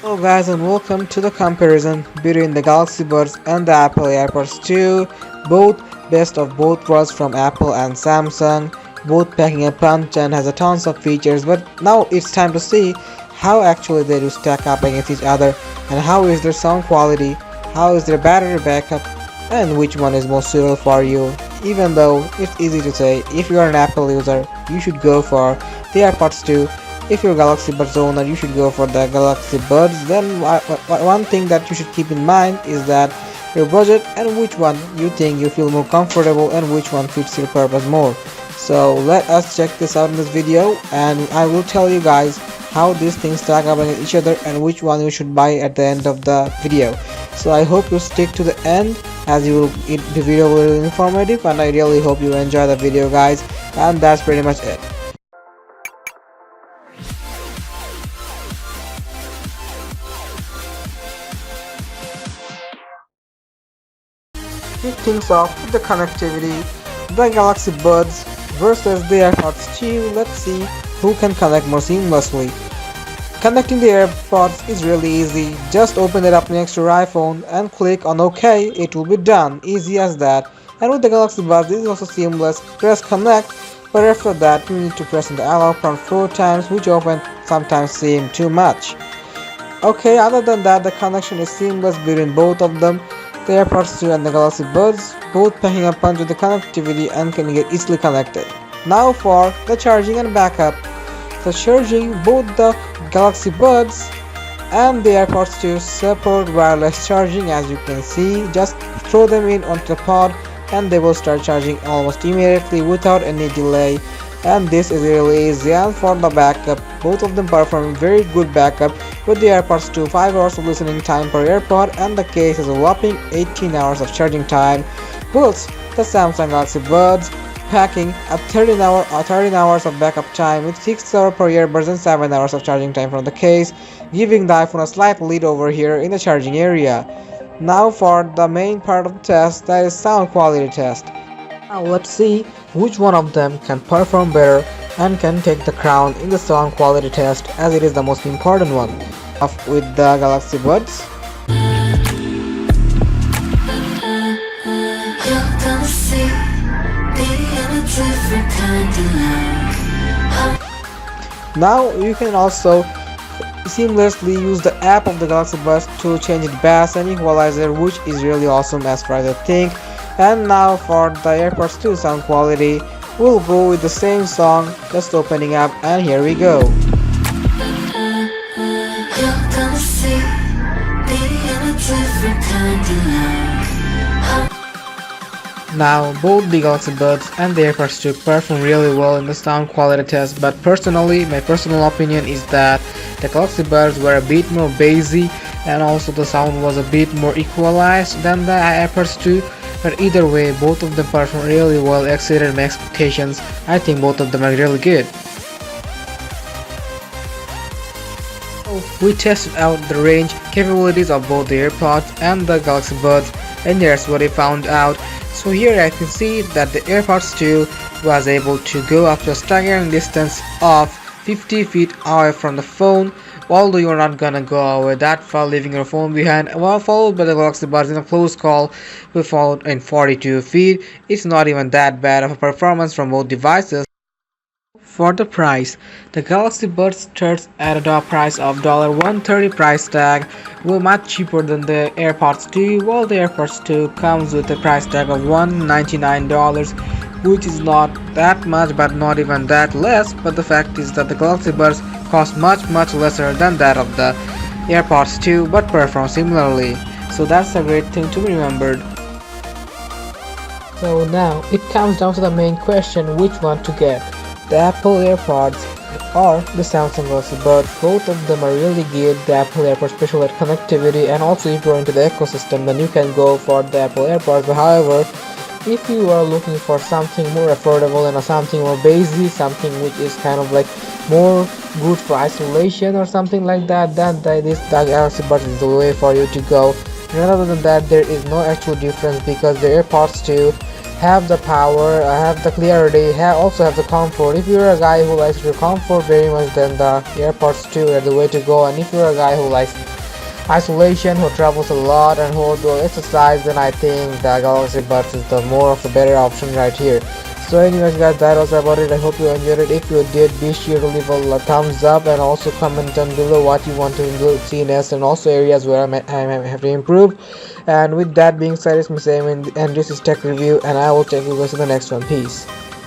Hello guys and welcome to the comparison between the Galaxy Buds and the Apple AirPods 2, both best of both worlds from Apple and Samsung, both packing a punch and has a tons of features, but now it's time to see how actually they do stack up against each other and how is their sound quality, how is their battery backup, and which one is most suitable for you. Even though it's easy to say, if you are an Apple user, you should go for the AirPods 2. If you're a Galaxy Buds owner, you should go for the Galaxy Buds. Then one thing that you should keep in mind is that your budget and which one you think you feel more comfortable and which one fits your purpose more. So let us check this out in this video and I will tell you guys how these things stack up against each other and which one you should buy at the end of the video. So I hope you stick to the end as the video will be informative and I really hope you enjoy the video guys, and that's pretty much it. Kick things off with the connectivity, the Galaxy Buds versus the AirPods 2. Let's see who can connect more seamlessly. Connecting the AirPods is really easy. Just open it up next to your iPhone and click on OK. It will be done. Easy as that. And with the Galaxy Buds, it is also seamless. Press connect, but after that you need to press on the allow prompt 4 times, which often sometimes seem too much. Okay, other than that, the connection is seamless between both of them. The AirPods 2 and the Galaxy Buds, both packing a punch with the connectivity and can get easily connected. Now for the charging and backup. The charging, both the Galaxy Buds and the AirPods 2 support wireless charging. As you can see, just throw them in onto the pod and they will start charging almost immediately without any delay, and this is really easy. And for the backup, both of them perform very good backup. With the AirPods 2, 5 hours of listening time per AirPod, and the case is a whopping 18 hours of charging time. Whilst the Samsung Galaxy Buds packing a 13 hours of backup time with 6 hours per earbuds and 7 hours of charging time from the case, giving the iPhone a slight lead over here in the charging area. Now for the main part of the test, that is sound quality test. Now let's see which one of them can perform better and can take the crown in the sound quality test, as it is the most important one. Off with the Galaxy Buds. Now you can also seamlessly use the app of the Galaxy Buds to change its bass and equalizer, which is really awesome as far as I think. And now for the AirPods 2 sound quality, we'll go with the same song, just opening up, and here we go. Now both the Galaxy Buds and the AirPods 2 perform really well in the sound quality test, but personally, my personal opinion is that the Galaxy Buds were a bit more bassy and also the sound was a bit more equalized than the AirPods 2. But either way, both of them perform really well, exceeded my expectations. I think both of them are really good. We tested out the range capabilities of both the AirPods and the Galaxy Buds, and here's what I found out. So here I can see that the AirPods 2 was able to go up to a staggering distance of 50 feet away from the phone, although you're not gonna go away that far leaving your phone behind. While followed by the Galaxy Buds in a close call, we followed in 42 feet. It's not even that bad of a performance from both devices. For the price, the Galaxy Buds starts at a top price of $130 price tag, much cheaper than the AirPods 2, while the AirPods 2 comes with a price tag of $199, which is not that much but not even that less. But the fact is that the Galaxy Buds cost much lesser than that of the AirPods 2 but perform similarly, so that's a great thing to be remembered. So now it comes down to the main question, which one to get, the Apple AirPods or the Samsung Galaxy Buds. Both of them are really good. The Apple AirPods special at connectivity, and also if you're into the ecosystem then you can go for the Apple AirPods. But however, if you are looking for something more affordable and something more basic, something which is kind of like more good for isolation or something like that, then the Galaxy Buds is the way for you to go. And other than that, there is no actual difference because the AirPods 2 have the power, have the clarity, also have the comfort. If you're a guy who likes your comfort very much, then the AirPods 2 are the way to go. And if you're a guy who likes isolation, who travels a lot and who do exercise, then I think the Galaxy Buds is the more of a better option right here. So anyways guys, that was about it. I hope you enjoyed it. If you did, be sure to leave a thumbs up and also comment down below what you want to see next and also areas where I have to improve. And with that being said, it's my same and this is Tech Review, and I will take you guys to the next one. Peace.